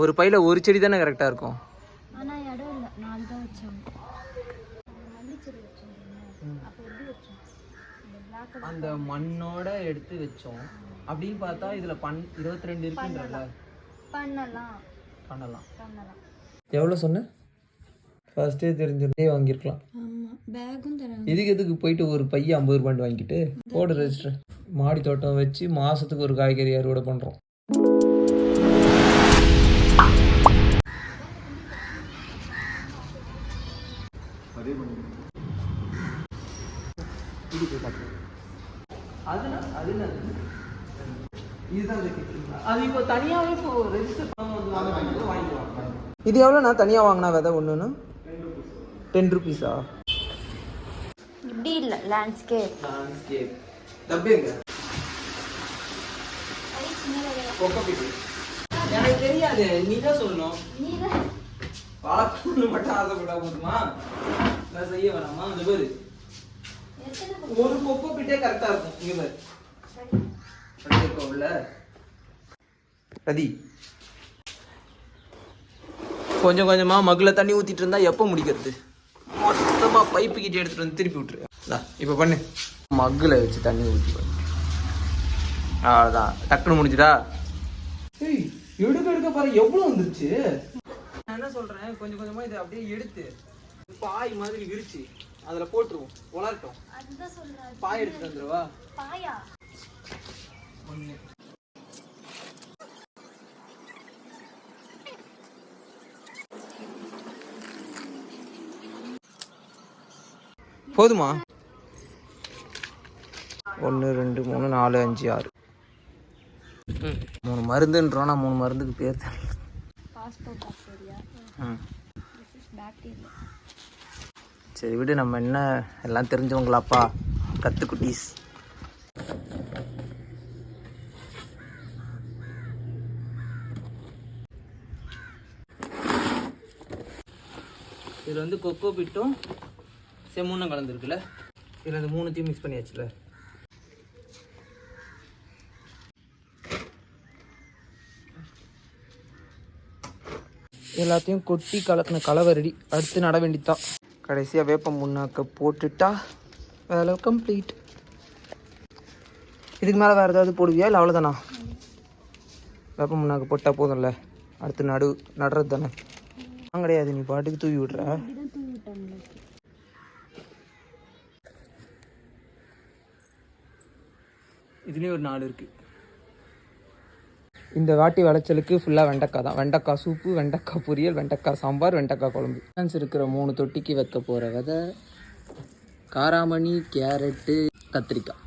ஒரு பையில ஒரு செடி தானே கரெக்டாக இருக்கும். ஆனால் இடம் இல்லை, 4 தான் வச்சோம். அந்த மண்ணோட எடுத்து வச்சோம் அப்படின்னு பார்த்தா இதில் 22 இருக்குன்றல. பண்ணலாம். எவ்வளோ சொன்னேன்? ஃபர்ஸ்டே தெரிஞ்சிருந்தே வாங்கியிருக்கலாம். ஆமாம், பேக்கும் தராங்க. எதுக்கு போயிட்டு ஒரு பைய 50 ரூபாய் வாங்கிட்டு போடு ரெஜிஸ்டர். மாடி தோட்டம் வச்சு மாதத்துக்கு ஒரு காய்கறி அறுவடை பண்ணுறோம். இது எவ்வளோண்ணா தனியாக வாங்கினா விதை ஒன்றுன்னு? 10 ரூபீஸா? இப்படி இல்லை, லேண்ட்ஸ்கேப். டப்பேங்க எனக்கு தெரியாது, நீ தான் சொல்லணும். பார்க்கணும்னு மட்டும் ஆசைப்பட்டா போதுமா? நான் செய்ய வேணாமா? அந்த பேரு ஒரு கொக்கோ பிட்டே கரெக்டா இருக்கும். இங்க பாரு ரதி, கொஞ்சம் கொஞ்சமா மகுல தண்ணி ஊத்திட்டு இருந்தா எப்போ முடிக்கிறது? மொத்தமா பைப்பு கிட்ட எடுத்துட்டு வந்து திருப்பி விட்டுரு. இப்ப பண்ணு, மகுல வச்சு தண்ணி ஊத்தி. அவ்வளவுதான், டக்குனு முடிஞ்சுதா? எடுக்க பாரு எவ்வளவு வந்துருச்சு. நான் என்ன சொல்றேன், கொஞ்சம் கொஞ்சமா இதை அப்படியே எடுத்து பாய் மாதிரி விரிச்சு அதுல போட்டுருவோம், வளரட்டும். பாய் எடுத்துட்டு வந்துருவா. பாயா? போதுமா? 1 2 3 4 5 6 3 மருந்துன்றோம். நான் 3 மருந்துக்கு பேர் தெரியல. சரி விடு, நம்ம என்ன எல்லாம் தெரிஞ்சவங்களாப்பா, கத்துக்குட்டீஸ். இதில் வந்து கொக்கோ பிட்டும் செம்மூனும் கலந்துருக்குல்ல. இதில் அந்த 3த்தையும் மிக்ஸ் பண்ணியாச்சுல. எல்லாத்தையும் கொட்டி கலக்கின கலவை ரெடி. அடுத்து நட வேண்டித்தான். கடைசியாக வேப்ப முன்னாக்க போட்டுட்டா வேலை கம்ப்ளீட். இதுக்கு மேலே வேறு ஏதாவது போடுவியா இல்லை அவ்வளோதானா? வேப்ப முன்னாக்க போட்டால் போதும்ல. அடுத்து நடுறது தானே. கிடையாது, நீ பாட்டுக்கு தூவி விட்ற. இதுலேயும் ஒரு 4 இருக்குது. இந்த வாட்டி விளைச்சலுக்கு ஃபுல்லாக வெண்டைக்காய் தான். வெண்டைக்காய் சூப்பு, வெண்டைக்காய் பொரியல், வெண்டைக்காய் சாம்பார், வெண்டைக்காய் குழம்பு. இருக்கிற 3 தொட்டிக்கு வைக்க போகிற விதை காராமணி, கேரட்டு, கத்திரிக்காய்.